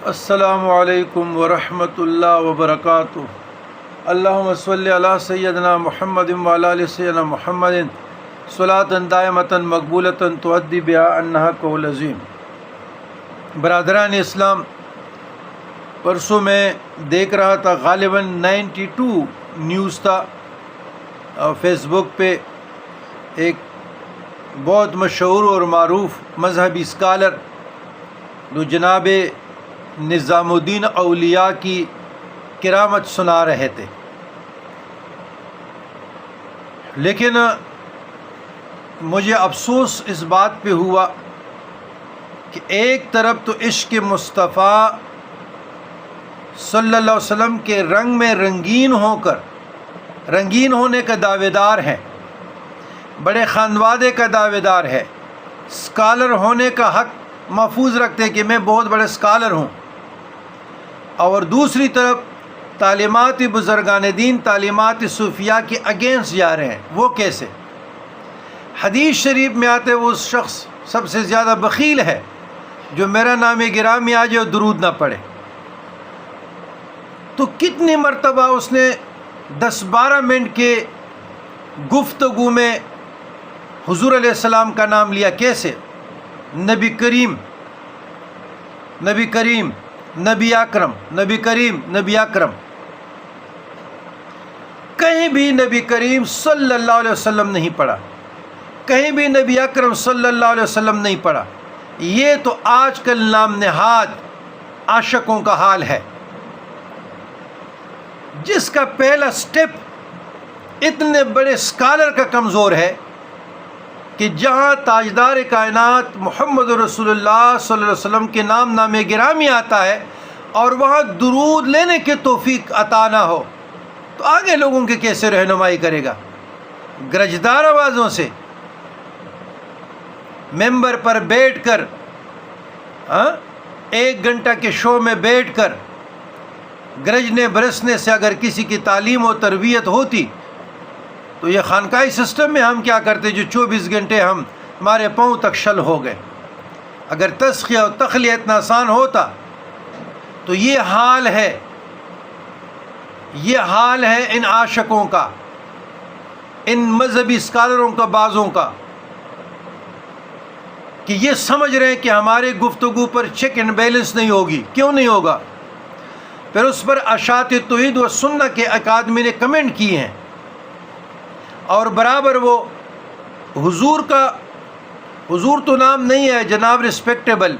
السلام علیکم ورحمۃ اللہ وبرکاتہ۔ اللہم صلی علی سیدنا محمد وعلی آل سیدنا محمد صلاۃ دائمۃ مقبولۃ تؤدی بہا الحق العظیم۔ برادران اسلام، پرسوں میں دیکھ رہا تھا، غالباً 92 نیوز تھا فیس بک پہ، ایک بہت مشہور اور معروف مذہبی اسکالر جو جناب نظام الدین اولیاء کی کرامت سنا رہے تھے، لیکن مجھے افسوس اس بات پہ ہوا کہ ایک طرف تو عشق مصطفیٰ صلی اللہ علیہ وسلم کے رنگ میں رنگین ہونے کا دعوے دار ہیں، بڑے خانوادے کا دعوے دار ہے، اسکالر ہونے کا حق محفوظ رکھتے ہیں کہ میں بہت بڑے اسکالر ہوں، اور دوسری طرف تعلیمات بزرگان دین، تعلیمات صوفیاء کے اگینسٹ جا رہے ہیں۔ وہ کیسے؟ حدیث شریف میں آتے وہ شخص سب سے زیادہ بخیل ہے جو میرا نام گرامی آ جائے اور درود نہ پڑھے۔ تو کتنی مرتبہ اس نے 10-12 منٹ کے گفتگو میں حضور علیہ السلام کا نام لیا۔ کیسے؟ نبی کریم، نبی کریم، نبی اکرم، نبی کریم، نبی اکرم۔ کہیں بھی نبی کریم صلی اللہ علیہ وسلم نہیں پڑھا، کہیں بھی نبی اکرم صلی اللہ علیہ وسلم نہیں پڑھا۔ یہ تو آج کل نام نہاد عاشقوں کا حال ہے، جس کا پہلا سٹیپ اتنے بڑے اسکالر کا کمزور ہے کہ جہاں تاجدار کائنات محمد رسول اللہ صلی اللہ علیہ وسلم کے نام گرامی آتا ہے اور وہاں درود لینے کے توفیق عطا نہ ہو تو آگے لوگوں کی کیسے رہنمائی کرے گا؟ گرجدار آوازوں سے ممبر پر بیٹھ کر 1 گھنٹہ کے شو میں بیٹھ کر گرجنے برسنے سے اگر کسی کی تعلیم و تربیت ہوتی تو یہ خانقاہی سسٹم میں ہم کیا کرتے جو 24 گھنٹے ہمارے پاؤں تک شل ہو گئے؟ اگر تزکیہ و تخلیہ اتنا آسان ہوتا تو یہ حال ہے ان عاشقوں کا، ان مذہبی اسکالروں کا، بعضوں کا، کہ یہ سمجھ رہے ہیں کہ ہمارے گفتگو پر چیک اینڈ بیلنس نہیں ہوگی۔ کیوں نہیں ہوگا؟ پھر اس پر اشاعت توحید و سنہ کے اکادمی نے کمنٹ کیے ہیں، اور برابر وہ حضور تو نام نہیں ہے جناب، رسپیکٹیبل